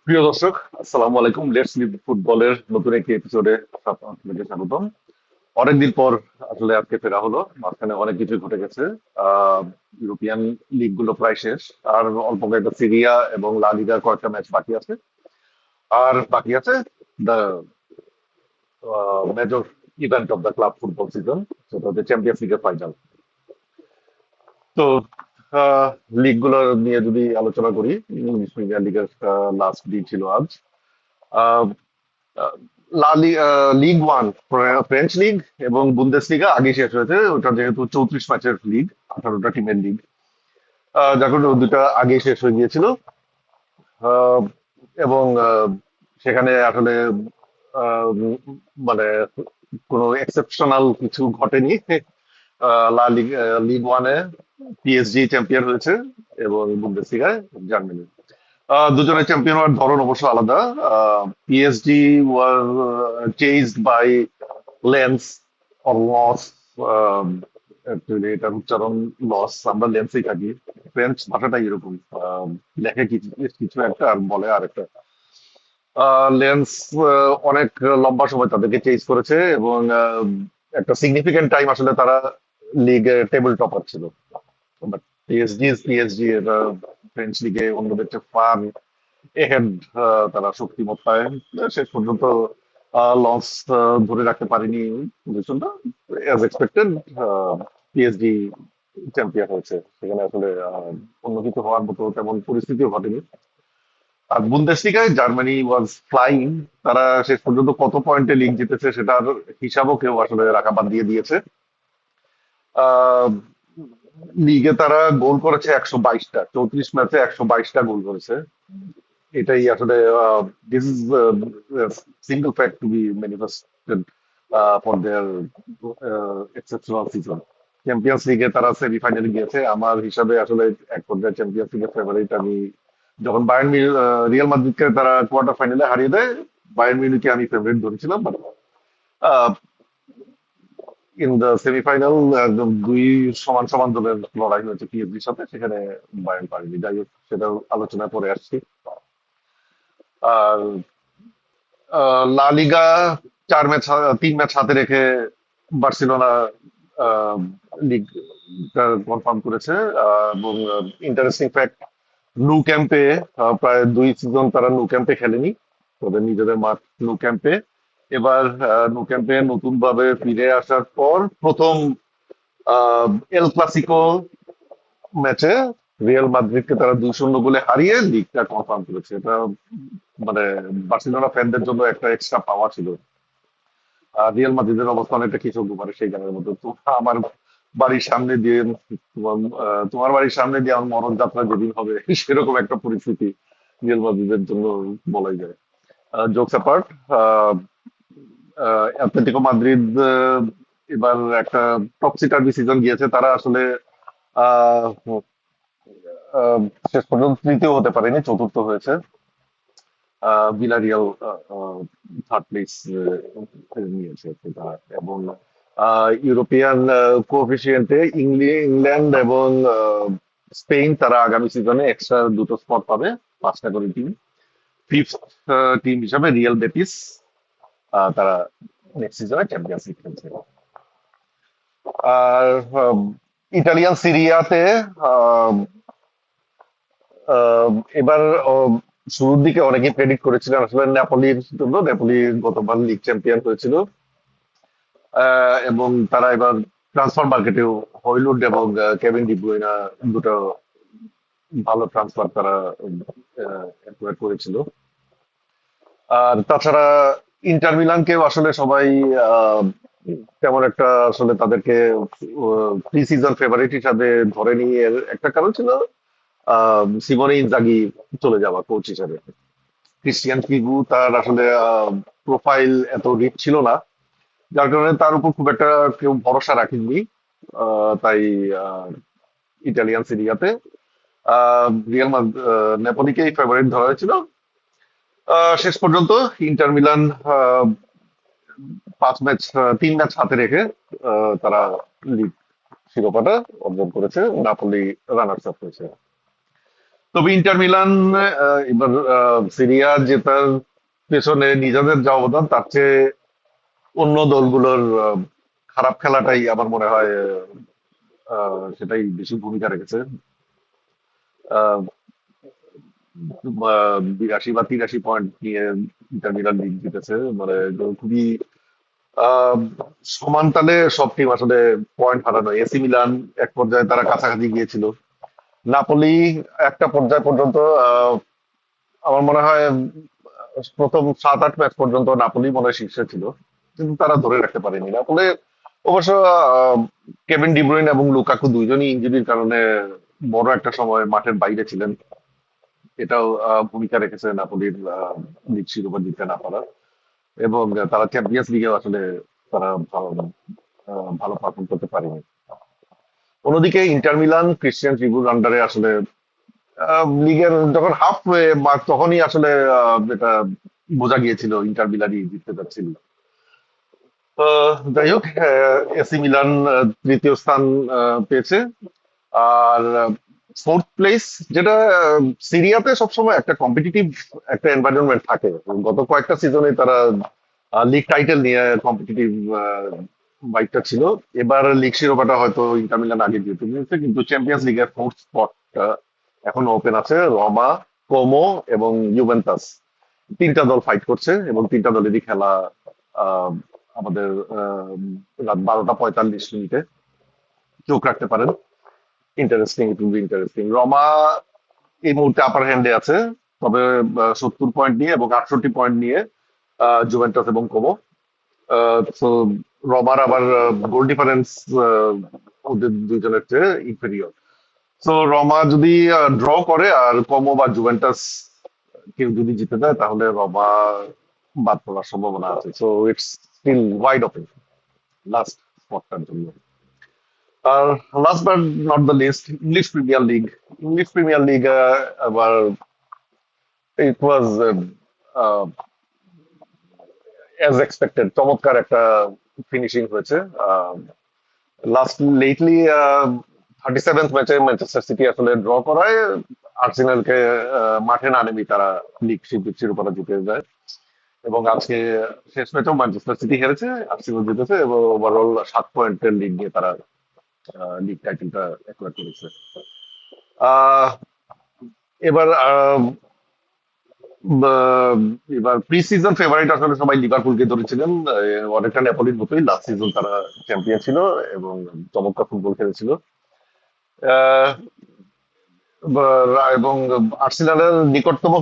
প্রিয় দর্শক, আসসালামু আলাইকুম। লেটস লিভ ফুটবলের নতুন একটি এপিসোডে আপনাকে স্বাগতম। অনেকদিন পর আসলে আজকে ফেরা হলো। মাঝখানে অনেক কিছু ঘটে গেছে। আহ ইউরোপিয়ান লিগ গুলো প্রায় শেষ। আর অল্প কয়েকটা সিরিয়া এবং লা লিগার কয়েকটা ম্যাচ বাকি আছে। আর বাকি আছে the major event of the club football season, সেটা হচ্ছে চ্যাম্পিয়ন্স লিগের ফাইনাল। তো আহ লিগ গুলো নিয়ে যদি আলোচনা করি, ইংলিশ প্রিমিয়ার লিগের লাস্ট দিন ছিল আজ। আহ আহ, লিগ ওয়ান, ফ্রেঞ্চ লিগ এবং বুন্দেসলিগা আগে শেষ হয়েছে। ওটা যেহেতু 34 ম্যাচের লিগ, 18টা টিমের লিগ, যার কারণে ওই দুটা আগে শেষ হয়ে গিয়েছিল। আহ, এবং সেখানে আসলে আহ, উম, মানে কোনো এক্সেপশনাল কিছু ঘটেনি। লিগ ওয়ানে পিএসজি চ্যাম্পিয়ন হয়েছে এবং বুন্দেসলিগায় জার্মানি। দুজনের চ্যাম্পিয়ন হওয়ার ধরন অবশ্য আলাদা। PSG was chased by Lens or Lens. Actually এটার উচ্চারণ লস, আমরা লেন্সই থাকি। ফ্রেঞ্চ ভাষাটাই এরকম। লেখে কিছু কিছু একটা আর বলে আরেকটা। লেন্স অনেক লম্বা সময় তাদেরকে চেজ করেছে এবং একটা সিগনিফিকেন্ট টাইম আসলে তারা লিগে টেবিল টপার ছিল। বাট পিএসজি ইজ পিএসজি, এটা ফ্রেঞ্চ লিগে অন্যদের চেয়ে ফার এহেড। তারা শক্তিমত্তায় শেষ পর্যন্ত লস ধরে রাখতে পারেনি পজিশনটা। অ্যাজ এক্সপেক্টেড পিএসজি চ্যাম্পিয়ন হয়েছে। সেখানে আসলে অন্য কিছু হওয়ার মতো তেমন পরিস্থিতিও ঘটেনি। আর বুন্দেসলিগায় জার্মানি ওয়াজ ফ্লাইং। তারা শেষ পর্যন্ত কত পয়েন্টে লিগ জিতেছে সেটার হিসাবও কেউ আসলে রাখা বাদ দিয়ে দিয়েছে। আহ লিগে তারা গোল করেছে 122টা, 34 ম্যাচে 122টা গোল করেছে। এটাই আসলে this is single fact to be manifested for their exceptional season. Champions লিগে তারা সেমিফাইনালে গিয়েছে। আমার হিসাবে আসলে এক পর্যায়ে চ্যাম্পিয়ন্স লিগের ফেভারিট আমি, যখন রিয়াল মাদ্রিদকে তারা কোয়ার্টার ফাইনালে হারিয়ে দেয়, বায়ার্ন মিউনিখকে আমি ফেভারিট ধরেছিলাম। বাট ইন দ্য সেমিফাইনাল একদম দুই সমান সমান দলের লড়াই হয়েছে পিএসজির সাথে, সেখানে বায়ার্ন পারেনি। যাই হোক, সেটা আলোচনা পরে আসছি। আর লা লিগা 3 ম্যাচ হাতে রেখে বার্সেলোনা লিগ কনফার্ম করেছে। এবং ইন্টারেস্টিং ফ্যাক্ট, ন্যু ক্যাম্পে প্রায় 2 সিজন তারা ন্যু ক্যাম্পে খেলেনি, তাদের নিজেদের মাঠ ন্যু ক্যাম্পে। এবার ন্যু ক্যাম্পে নতুন ভাবে ফিরে আসার পর প্রথম আহ, এল ক্লাসিকো ম্যাচে রিয়াল মাদ্রিদকে তারা 2-0 গোলে হারিয়ে লিগটা কনফার্ম করেছে। এটা মানে বার্সেলোনা ফ্যানদের জন্য একটা এক্সট্রা পাওয়া ছিল। আর রিয়াল মাদ্রিদের অবস্থা অনেকটা কৃষক কুমারের সেই গানের মতো। তো আমার বাড়ির সামনে দিয়ে তোমার বাড়ির সামনে দিয়ে আমার মরণ যাত্রা যেদিন হবে, সেরকম একটা পরিস্থিতি রিয়াল মাদ্রিদের জন্য বলাই যায়। জোকস অ্যাপার্ট, অ্যাটলেটিকো মাদ্রিদ এবার একটা টপসি টার্ভি সিজন গিয়েছে। তারা আসলে আহ আহ, শেষ পর্যন্ত তৃতীয় হতে পারেনি, চতুর্থ হয়েছে। ভিলারিয়াল থার্ড প্লেস নিয়েছে সেটা। এবং ইউরোপিয়ান কোএফিসিয়েন্টে ইংল্যান্ড এবং স্পেন তারা আগামী সিজনে এক্সট্রা 2টো স্পট পাবে, 5টা করে টিম। ফিফথ টিম হিসাবে রিয়াল বেটিস, তারা নেক্সট সিজনে চ্যাম্পিয়ন্স লিগ খেলছে। আর ইটালিয়ান সিরিয়াতে আহ, আহ, এবার শুরুর দিকে অনেকে প্রেডিক্ট করেছিলেন আসলে নেপোলির জন্য। নেপোলি গতবার লিগ চ্যাম্পিয়ন হয়েছিল। এবং তারা এবার ট্রান্সফার মার্কেটেও হইলুড এবং কেভিন ডি ব্রুইনা দুটো ভালো ট্রান্সফার তারা অ্যাকুয়ার করেছিল। আর তাছাড়া ইন্টার মিলানকেও আসলে সবাই আহ, তেমন একটা আসলে তাদেরকে প্রি সিজন ফেভারিট হিসাবে ধরেনি। এর একটা কারণ ছিল সিমোনে ইনজাগি চলে যাওয়া কোচ হিসাবে। ক্রিস্টিয়ান কিগু তার আসলে প্রোফাইল এত রিচ ছিল না, যার কারণে তার উপর খুব একটা কেউ ভরসা রাখেননি। তাই আহ, ইটালিয়ান সিরিয়াতে নেপোলিকেই ফেভারিট ধরা হয়েছিল। শেষ পর্যন্ত ইন্টার মিলান 3 ম্যাচ হাতে রেখে তারা লিগ শিরোপাটা অর্জন করেছে। নাপোলি রানার্স আপ হয়েছে। তবে ইন্টার মিলান এবার সিরিয়া জেতার পেছনে নিজেদের যে অবদান তার চেয়ে অন্য দলগুলোর খারাপ খেলাটাই আমার মনে হয় সেটাই বেশি ভূমিকা রেখেছে। আহ, 82 বা 83 পয়েন্ট নিয়ে ইন্টার মিলান লিগ জিতেছে, মানে খুবই আহ, সমান তালে সব টিম আসলে পয়েন্ট হারানো। এসি মিলান এক পর্যায়ে তারা কাছাকাছি গিয়েছিল, নাপোলি একটা পর্যায় পর্যন্ত আমার মনে হয় প্রথম 7-8 ম্যাচ পর্যন্ত নাপোলি মনে হয় শীর্ষে ছিল, কিন্তু তারা ধরে রাখতে পারেনি। নাপোলি অবশ্য কেভিন ডিব্রুইন এবং লুকাকু দুইজনই ইনজুরির কারণে বড় একটা সময় মাঠের বাইরে ছিলেন। এটাও ভূমিকা রেখেছে নাপোলির লিগ শিরোপা জিততে না পারার। এবং তারা চ্যাম্পিয়ন্স লিগেও আসলে তারা ভালো পারফর্ম করতে পারেনি। অন্যদিকে ইন্টার মিলান ক্রিশ্চিয়ান রিভুর আন্ডারে আসলে লিগের যখন হাফ মার্ক তখনই আসলে এটা বোঝা গিয়েছিল ইন্টার মিলানই জিততে যাচ্ছিল। যাই হোক, এসি মিলান তৃতীয় স্থান পেয়েছে। আর ফোর্থ প্লেস, যেটা সিরিয়াতে সবসময় একটা কম্পিটিটিভ একটা এনভায়রনমেন্ট থাকে। গত কয়েকটা সিজনে তারা লিগ টাইটেল নিয়ে কম্পিটিটিভ বাইকটা ছিল। এবার লিগ শিরোপাটা হয়তো ইন্টার মিলান আগে জিতে নিয়েছে, কিন্তু চ্যাম্পিয়ন্স লিগের ফোর্থ স্পটটা এখনো ওপেন আছে। রমা, কোমো এবং ইউভেন্টাস, তিনটা দল ফাইট করছে এবং তিনটা দলেরই খেলা আহ, আমাদের রাত 12টা 45 মিনিটে চোখ রাখতে পারেন। Interesting, it will be interesting. Rama এই মুহূর্তে আপার হ্যান্ডে আছে, তবে 70 পয়েন্ট নিয়ে এবং 68 পয়েন্ট নিয়ে জুভেন্টাস এবং কোমো। তো রমার আবার গোল ডিফারেন্স ওদের দুইজনের চেয়ে ইনফেরিয়র। তো রমা যদি ড্র করে আর কোমো বা জুভেন্টাস কেউ যদি জিতে দেয়, তাহলে রমা বাদ পড়ার সম্ভাবনা আছে। So it's still wide open last স্পটটার জন্য। আর last but not the least, English Premier League. English Premier League আবার ইট ওয়াজ অ্যাজ এক্সপেক্টেড চমৎকার একটা ফিনিশিং হয়েছে। লাস্ট লেটলি 37th ম্যাচে ম্যানচেস্টার সিটি আসলে ড্র করায় আর্সেনালকে মাঠে না নেমেই তারা লিগ শিরোপাটা জিতে যায়। এবং আজকে শেষ ম্যাচেও ম্যানচেস্টার সিটি হেরেছে, আর্সেনাল জিতেছে এবং ওভারঅল 7 পয়েন্টের লিড নিয়ে তারা লিগ টাইটেলটা অ্যাকোয়ার করেছে। আহ, এবার এবার প্রি সিজন ফেভারিট আসলে সবাই লিভারপুলকে ধরেছিলেন। অনেকটা নেপোলির মতোই লাস্ট সিজন তারা চ্যাম্পিয়ন ছিল এবং চমৎকার ফুটবল খেলেছিল। আহ, এবং আর্সেনালের নিকটতম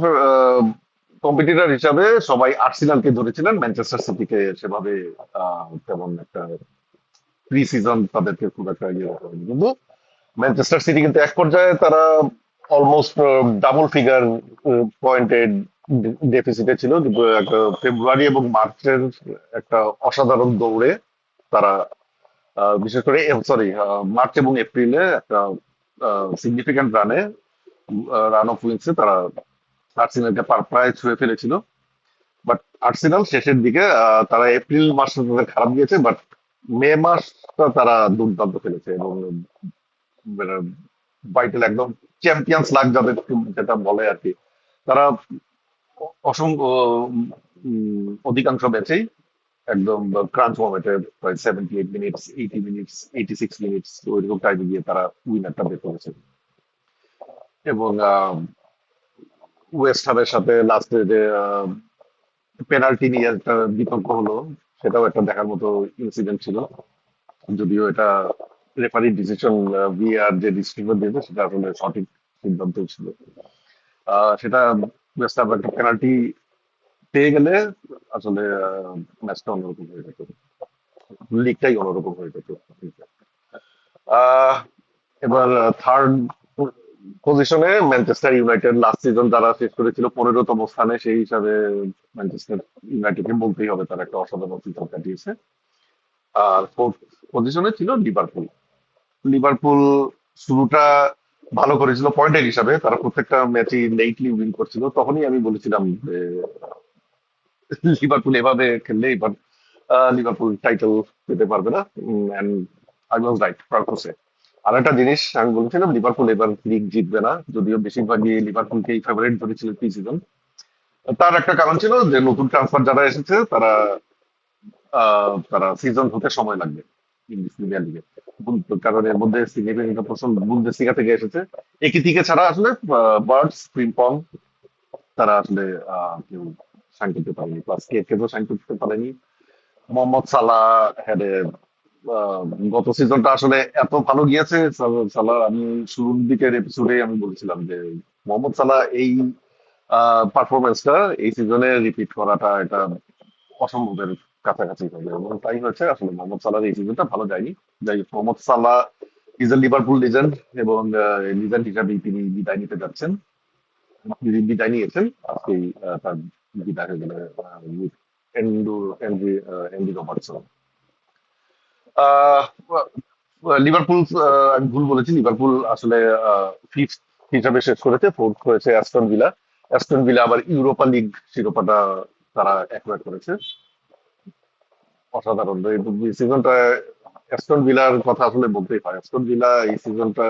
কম্পিটিটর হিসাবে সবাই আর্সেনালকে ধরেছিলেন, ম্যানচেস্টার সিটিকে সেভাবে তেমন একটা প্রি সিজন তাদেরকে খুব একটা ইয়ে করেনি। কিন্তু ম্যানচেস্টার সিটি কিন্তু এক পর্যায়ে তারা অলমোস্ট ডাবল ফিগার পয়েন্টের ডেফিসিটে ছিল, কিন্তু একটা ফেব্রুয়ারি এবং মার্চের একটা অসাধারণ দৌড়ে তারা বিশেষ করে সরি মার্চ এবং এপ্রিলে একটা সিগনিফিক্যান্ট রান অফ উইন্সে তারা আর্সেনালকে প্রায় ছুঁয়ে ফেলেছিল। বাট আর্সেনাল শেষের দিকে তারা এপ্রিল মাসটা তাদের খারাপ গিয়েছে, বাট মে মাসটা তারা দুর্দান্ত খেলেছে এবং ভাইটাল একদম চ্যাম্পিয়ন্স লাগ যাদের যেটা বলে আর কি। তারা অসংখ্য অধিকাংশ ম্যাচেই একদম ক্রাঞ্চ মোমেন্টে প্রায় 78 মিনিটস, 80 মিনিটস, 86 মিনিটস ওইরকম টাইমে গিয়ে তারা উইনারটা বের করেছে। এবং ওয়েস্ট হামের সাথে লাস্টে যে পেনাল্টি নিয়ে একটা বিতর্ক হলো, সেটাও একটা দেখার মতো ইনসিডেন্ট ছিল। যদিও এটা রেফারির ডিসিশন, ভিআর যে ডিসিশন দিয়েছে সেটা আসলে সঠিক সিদ্ধান্ত ছিল। সেটা ওয়েস্ট হাম একটা পেনাল্টি পেয়ে গেলে আসলে ম্যাচটা অন্যরকম হয়ে যেত, লিগটাই অন্যরকম হয়ে যেত। আহ, এবার থার্ড পজিশনে ম্যানচেস্টার ইউনাইটেড, লাস্ট সিজন যারা শেষ করেছিল 15তম স্থানে, সেই হিসাবে ম্যানচেস্টার ইউনাইটেডকে বলতেই হবে তারা একটা অসাধারণ সিজন কাটিয়েছে। আর ফোর্থ পজিশনে ছিল লিভারপুল। লিভারপুল শুরুটা ভালো করেছিল পয়েন্টের হিসাবে, তারা প্রত্যেকটা ম্যাচই লেটলি উইন করছিল। তখনই আমি বলেছিলাম যে লিভারপুল এভাবে খেললে এবার লিভারপুল টাইটেল পেতে পারবে না। আই ওয়াজ রাইট, পারফরসে আর একটা জিনিস আমি বলছিলাম, লিভারপুল এবার লিগ জিতবে না, যদিও বেশিরভাগই লিভারপুলকেই ফেভারিট ধরেছিল প্রি সিজন। তার একটা কারণ ছিল যে নতুন ট্রান্সফার যারা এসেছে তারা তারা সিজন হতে সময় লাগবে ইংলিশ প্রিমিয়ার লিগে। কারণ এর মধ্যে সিগনিফিকেন্ট পোর্শন বুন্দেসলিগা থেকে এসেছে। একিটিকে ছাড়া আসলে বার্ডস, ফ্রিম্পং তারা আসলে কেউ সাইন করতে পারেনি, প্লাস কে কেউ সাইন করতে পারেনি। মোহাম্মদ সালাহ হেডে আহ, গত সিজনটা আসলে এত ভালো গিয়েছে। সালাহ আমি শুরুর দিকের এপিসোডে আমি বলছিলাম যে মোহাম্মদ সালাহ এই পারফরমেন্সটা এই সিজনে রিপিট করাটা এটা অসম্ভবের কাছাকাছি হবে, এবং তাই হয়েছে। আসলে মোহাম্মদ সালাহ এই সিজনটা ভালো যায়নি। যাই হোক, মোহাম্মদ সালাহ ইজ এ লিভারপুল লিজেন্ড, এবং লিজেন্ড হিসাবেই তিনি বিদায় নিতে যাচ্ছেন। তিনি বিদায় নিয়েছেন আজকেই। তার বিদায় হয়ে গেলে এন্ডু এন্ডি রবার্টসন। আহ, লিভারপুল, আমি ভুল বলেছি, লিভারপুল আসলে ফিফথ হিসাবে শেষ করেছে, ফোর্থ হয়েছে অ্যাস্টন ভিলা। অ্যাস্টন ভিলা আবার ইউরোপা লিগ শিরোপাটা তারা অ্যাকোয়ার করেছে। অসাধারণ এই সিজনটা। অ্যাস্টন ভিলার কথা আসলে বলতেই হয়। অ্যাস্টন ভিলা এই সিজনটা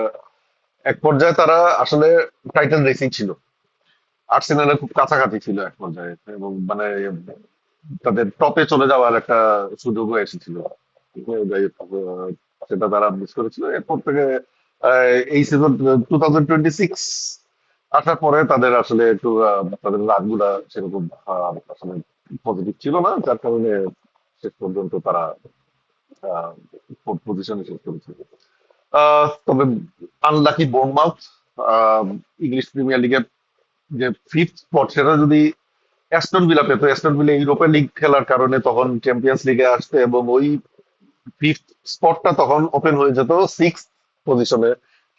এক পর্যায়ে তারা আসলে টাইটেল রেসিং ছিল, আর্সেনালের খুব কাছাকাছি ছিল এক পর্যায়ে, এবং মানে তাদের টপে চলে যাওয়ার একটা সুযোগও এসেছিল। যাই হোক, সেটা তারা মিস করেছিল। এরপর থেকে এই সিজন 2026 আসার পরে তাদের আসলে একটু তাদের রানগুলা সেরকম আসলে পজিটিভ ছিল না, যার কারণে শেষ পর্যন্ত তারা ফোর্থ পজিশনে শেষ করেছে। তবে আনলাকি বোর্নমাউথ ইংলিশ প্রিমিয়ার লিগের যে ফিফথ স্পট, সেটা যদি অ্যাস্টন ভিলা পেতো, অ্যাস্টন ভিলা ইউরোপা লিগ খেলার কারণে তখন চ্যাম্পিয়ন্স লিগে আসতে, এবং ওই ফিফথ স্পটটা তখন ওপেন হয়ে যেত সিক্স পজিশনে,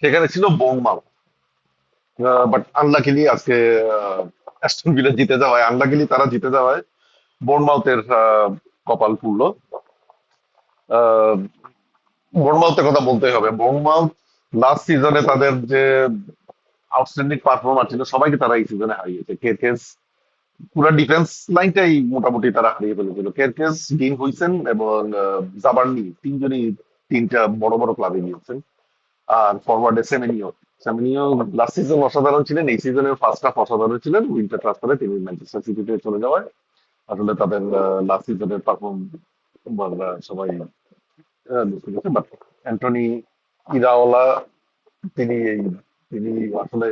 সেখানে ছিল বোর্নমাউথ। বাট আনলাকিলি আজকে অ্যাস্টন ভিলা জিতে যাওয়ায়, আনলাকিলি তারা জিতে যাওয়ায় বোর্নমাউথের কপাল পুড়লো। আহ, বোর্নমাউথের কথা বলতেই হবে। বোর্নমাউথ লাস্ট সিজনে তাদের যে আউটস্ট্যান্ডিং পারফরমার ছিল সবাইকে তারা এই সিজনে হারিয়েছে। কেরকেস পুরো ডিফেন্স লাইনটাই মোটামুটি তারা হারিয়ে ফেলেছিল। কেরকেস, ডিন হুইসেন এবং জাবার্নি তিনজনই তিনটা বড় বড় ক্লাবে গিয়েছেন। আর ফরওয়ার্ডে সেমেনিও, সেমেনিও লাস্ট সিজন অসাধারণ ছিলেন, এই সিজনের ফার্স্ট হাফ অসাধারণ ছিলেন। উইন্টার ট্রান্সফারে তিনি ম্যানচেস্টার সিটিতে চলে যাওয়ায় আসলে তাদের লাস্ট সিজনের পারফর্ম সবাই বুঝতে পেরেছে। বাট অ্যান্টনি ইরাওলা, তিনি এই তিনি আসলে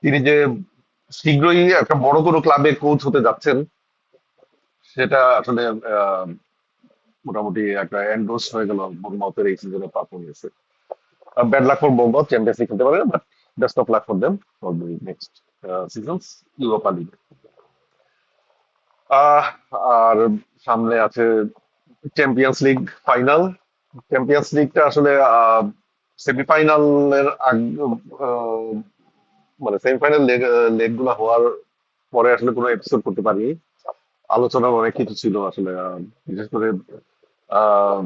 তিনি যে শীঘ্রই একটা বড় কোনো ক্লাবে কোচ হতে যাচ্ছেন, সেটা আসলে আহ, মোটামুটি একটা এন্ডোর্স হয়ে গেল বোurnemouth এই সিজনের পারফরমেন্সে। Bad luck for Bournemouth, Champions League খেলতে পারে না, but best of luck for them for the next seasons Europa League. আহ আর সামনে আছে চ্যাম্পিয়ন্স লিগ ফাইনাল। চ্যাম্পিয়ন্স লিগটা আসলে সেমিফাইনালের মানে সেমিফাইনাল লেগ গুলা হওয়ার পরে আসলে কোনো এপিসোড করতে পারিনি। আলোচনার অনেক কিছু ছিল আসলে, বিশেষ করে আহ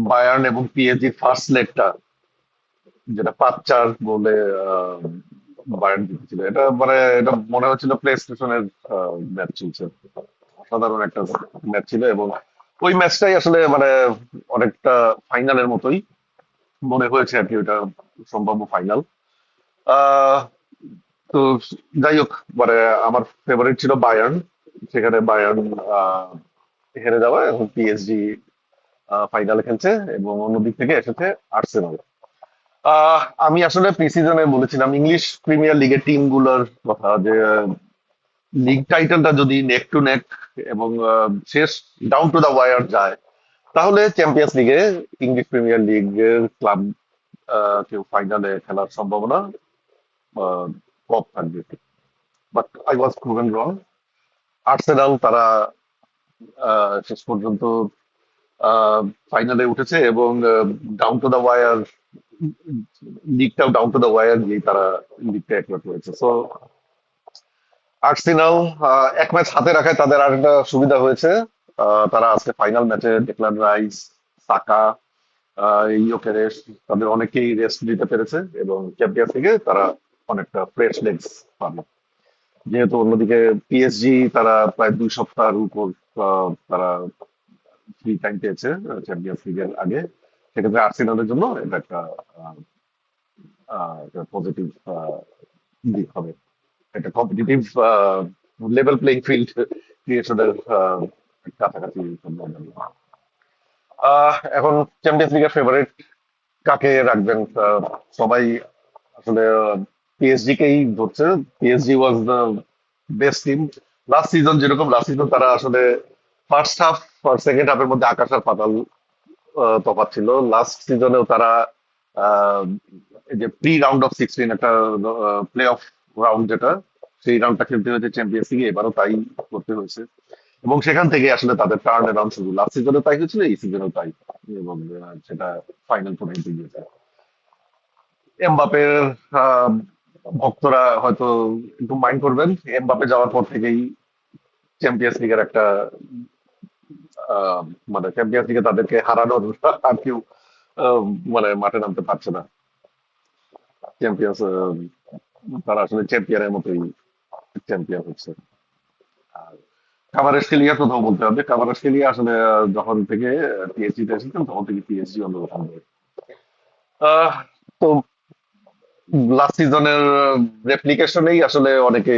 বায়ার্ন এবং পিএসজির ফার্স্ট লেগটা, যেটা 5-4 বলে আহ, বায়ার্ন জিতেছিল। এটা মানে এটা মনে হচ্ছিল প্লে স্টেশনের ম্যাচ চলছে। অসাধারণ একটা ম্যাচ ছিল, এবং ওই ম্যাচটাই আসলে মানে অনেকটা ফাইনালের মতোই মনে হয়েছে আর কি। ওটা সম্ভাব্য ফাইনাল। আহ তো যাই হোক, মানে আমার ফেভারিট ছিল বায়ার্ন, সেখানে বায়ার্ন আহ হেরে যাওয়া, এবং পিএসজি ফাইনালে খেলছে, এবং অন্যদিক থেকে এসেছে আর্সেনাল। আমি আসলে প্রি সিজনে বলেছিলাম ইংলিশ প্রিমিয়ার লিগের টিম গুলোর কথা, যে লিগ টাইটেলটা যদি নেক টু নেক এবং শেষ ডাউন টু দা ওয়ার যায়, তাহলে চ্যাম্পিয়ন্স লিগে ইংলিশ প্রিমিয়ার লিগের ক্লাব কেউ ফাইনালে খেলার সম্ভাবনা আহ, কম থাকবে। But I was proven wrong. Arsenal তারা শেষ পর্যন্ত ফাইনালে উঠেছে, এবং ডাউন টু দা ওয়ার, লিগটাও ডাউন টু দা ওয়ার গিয়ে তারা লিগটা একবার করেছে। সো আর্সেনাল এক ম্যাচ হাতে রাখায় তাদের আর একটা সুবিধা হয়েছে। তারা আজকে ফাইনাল ম্যাচে ডেক্লান রাইস, সাকা, ইয়োকেরেস, তাদের অনেকেই রেস্ট দিতে পেরেছে, এবং চ্যাম্পিয়ন্স লিগে তারা অনেকটা ফ্রেশ লেগস পাবে। যেহেতু অন্যদিকে পিএসজি তারা প্রায় 2 সপ্তাহের উপর তারা ফ্রি টাইম পেয়েছে চ্যাম্পিয়ন্স লিগের আগে, সেক্ষেত্রে আর্সেনালের জন্য এটা একটা পজিটিভ দিক হবে। একটা কম্পিটিটিভ লেভেল প্লেইং ফিল্ড ক্রিয়েশনের কাছাকাছি চলে যাবে। এখন চ্যাম্পিয়ন্স লিগের ফেভারিট কাকে রাখবেন? সবাই আসলে পিএসজি কেই ধরছে। PSG was the best team last season তারা আসলে ফার্স্ট হাফ আর সেকেন্ড হাফের মধ্যে আকাশ আর পাতাল তফাৎ ছিল। লাস্ট সিজনেও তারা আহ, এই যে প্রি রাউন্ড অফ 16 একটা প্লে অফ রাউন্ড যেটা, সেই রাউন্ডটা খেলতে হয়েছে চ্যাম্পিয়ন্স লিগে, এবারও তাই করতে হয়েছে। এবং সেখান থেকে আসলে তাদের টার্ন অ্যারাউন্ড শুরু। লাস্ট সিজনে তাই হয়েছিল, এই সিজনেও তাই। এবং সেটা ফাইনাল পর্যন্ত গিয়েছে। এমবাপের আহ, ভক্তরা হয়তো একটু মাইন্ড করবেন, এমবাপে যাওয়ার পর থেকেই চ্যাম্পিয়ন্স লিগের একটা আহ, মানে চ্যাম্পিয়ন্স লিগে তাদেরকে হারানোর আর কেউ আহ, মানে মাঠে নামতে পারছে না। চ্যাম্পিয়ন্স তারা আসলে চ্যাম্পিয়নের মতোই চ্যাম্পিয়ন হচ্ছে। আর কাভারেস্কেলিয়ার কথাও বলতে হবে। কাভারেস্কেলিয়া আসলে যখন থেকে পিএসজি তে এসেছেন তখন থেকে পিএসজি অন্যরকম হয়। আহ, তো লাস্ট সিজনের রেপ্লিকেশনেই আসলে অনেকে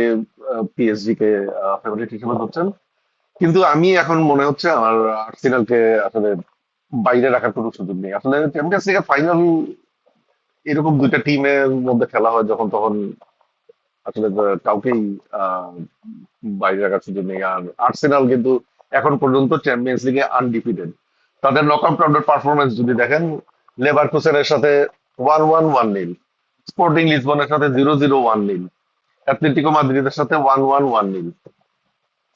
পিএসজি কে ফেভারিট হিসেবে ধরছেন। কিন্তু আমি এখন মনে হচ্ছে আমার আর্সেনালকে আসলে বাইরে রাখার কোনো সুযোগ নেই। আসলে চ্যাম্পিয়ন্স লিগের ফাইনাল এরকম দুইটা টিমের মধ্যে খেলা হয় যখন, তখন আসলে কাউকেই আহ, বাইরে রাখার সুযোগ নেই। আর আর্সেনাল কিন্তু এখন পর্যন্ত চ্যাম্পিয়ন্স লিগে আনডিফিটেড। তাদের নকআউট রাউন্ডের পারফরমেন্স যদি দেখেন, লেভারকুসেনের সাথে 1-1 1-0, স্পোর্টিং লিসবনের সাথে 0-0 1-0, অ্যাটলেটিকো মাদ্রিদের সাথে 1-1 1-0।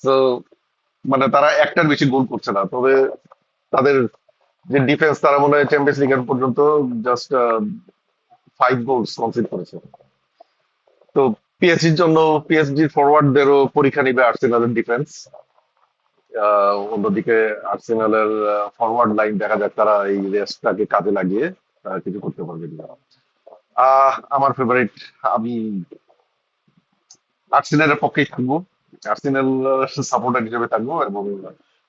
তো মানে তারা একটার বেশি গোল করছে না। তবে তাদের যে ডিফেন্স, তারা মনে হয় চ্যাম্পিয়ন্স লিগ পর্যন্ত জাস্ট 5 গোলস কনসিড করেছে। তো পিএসজির জন্য, পিএসজির ফরওয়ার্ডদেরও পরীক্ষা নিবে আর্সেনালের ডিফেন্স। অন্যদিকে আর্সেনালের ফরওয়ার্ড লাইন দেখা যাক তারা এই রেসটাকে কাজে লাগিয়ে কিছু করতে পারবে কিনা। আমার ফেভারিট, আমি আর্সেনালের পক্ষেই থাকবো। আর্সেনাল সাপোর্টার হিসেবে থাকবো। এবং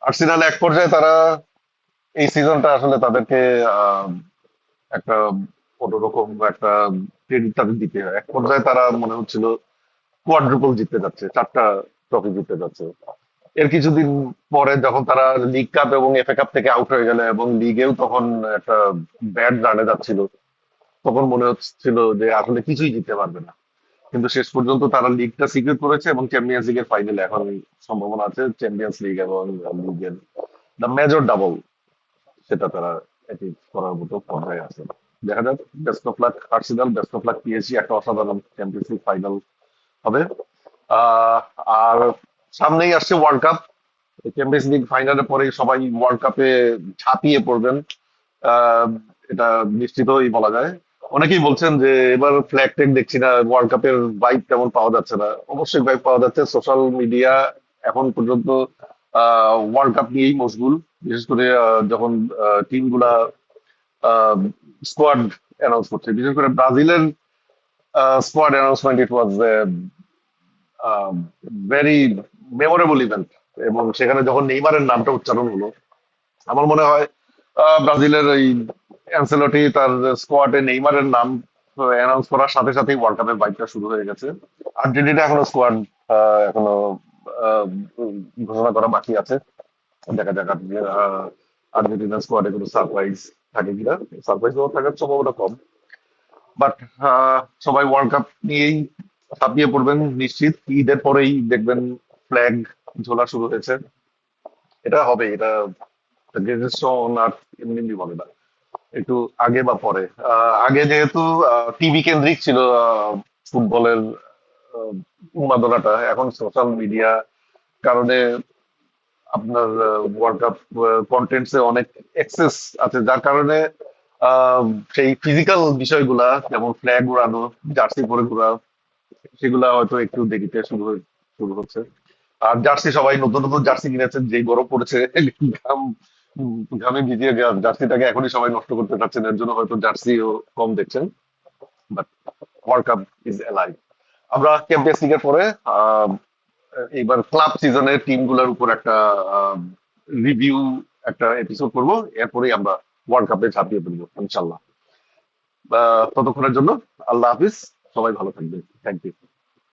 আর্সেনাল এক পর্যায়ে তারা এই সিজনটা আসলে তাদেরকে আহ, একটা অন্যরকম একটা ক্রেডিট তাদের দিতে হয়। এক পর্যায়ে তারা মনে হচ্ছিল কোয়াড্রুপল জিততে যাচ্ছে, 4টা ট্রফি জিততে যাচ্ছে। এর কিছুদিন পরে যখন তারা লিগ কাপ এবং এফএ কাপ থেকে আউট হয়ে গেল এবং লিগেও তখন একটা ব্যাড রানে যাচ্ছিল, তখন মনে হচ্ছিল যে আসলে কিছুই জিততে পারবে না। কিন্তু শেষ পর্যন্ত তারা লিগটা সিকিউর করেছে এবং চ্যাম্পিয়ন্স লিগের ফাইনালে এখন সম্ভাবনা আছে চ্যাম্পিয়ন্স লিগ এবং লিগের দ্য মেজর ডাবল, সেটা তারা অ্যাচিভ করার মতো পর্যায়ে আছে। দেখা যাক। Best of lakh Arsenal, best of lakh PSG. একটা অসাধারণ চ্যাম্পিয়ন্স লিগ ফাইনাল হবে। আহ, আর সামনেই আসছে ওয়ার্ল্ড কাপ। চ্যাম্পিয়ন্স লিগ ফাইনালের পরেই সবাই ওয়ার্ল্ড কাপে ঝাঁপিয়ে পড়বেন। আহ, এটা নিশ্চিতই বলা যায়। অনেকেই বলছেন যে এবার ফ্ল্যাগ টেক দেখছি না, ওয়ার্ল্ড কাপের ভাইব তেমন পাওয়া যাচ্ছে না। অবশ্যই ভাইব পাওয়া যাচ্ছে। সোশ্যাল মিডিয়া এখন পর্যন্ত ওয়ার্ল্ড কাপ নিয়েই মশগুল। বিশেষ করে যখন টিম গুলা স্কোয়াড অ্যানাউন্স করছে, বিশেষ করে ব্রাজিলের squad announcement, it was very memorable event. এবং সেখানে যখন নেইমারের নামটা উচ্চারণ হলো, আমার মনে হয় ব্রাজিলের ওই অ্যানসেলোটি তার স্কোয়াডে নেইমারের নাম অ্যানাউন্স করার সাথে সাথেই ওয়ার্ল্ড কাপের বাইকটা শুরু হয়ে গেছে। আর্জেন্টিনা এখনো স্কোয়াড এখনো আহ, ঘোষণা করা বাকি আছে। দেখা যাক আর্জেন্টিনার স্কোয়াডে কোনো সারপ্রাইজ থাকে কিনা। সারপ্রাইজ থাকার সম্ভাবনা কম। বাট সবাই ওয়ার্ল্ড কাপ নিয়েই ছাপিয়ে পড়বেন নিশ্চিত। ঈদের পরেই দেখবেন ফ্ল্যাগ ঝোলা শুরু হয়েছে। এটা হবে, এটা গ্রেটেস্ট শো অন আর্থ এমনি এমনি বলে না, একটু আগে বা পরে। আগে যেহেতু টিভি কেন্দ্রিক ছিল ফুটবলের আহ, উন্মাদনাটা, এখন সোশ্যাল মিডিয়া কারণে আপনার ওয়ার্ল্ড কাপ কন্টেন্টসে অনেক এক্সেস আছে, যার কারণে আহ, সেই ফিজিক্যাল বিষয়গুলা যেমন ফ্ল্যাগ উড়ানো, জার্সি পরে ঘোরা, সেগুলা হয়তো একটু দেরিতে শুরু হচ্ছে। আর জার্সি, সবাই নতুন নতুন জার্সি কিনেছেন, যেই গরম পড়েছে ঘাম ঘামে ভিজিয়ে জার্সিটাকে এখনই সবাই নষ্ট করতে চাচ্ছেন, এর জন্য হয়তো জার্সিও কম দেখছেন। But world cup is alive. আমরা চ্যাম্পিয়ন্স লিগের পরে আহ, এইবার ক্লাব সিজনের টিম গুলার উপর একটা রিভিউ, একটা এপিসোড করব। এরপরেই আমরা ওয়ার্ল্ড কাপে ঝাঁপিয়ে পড়বো ইনশাল্লাহ। ততক্ষণের জন্য আল্লাহ হাফিজ, সবাই ভালো থাকবেন, থ্যাংক ইউ।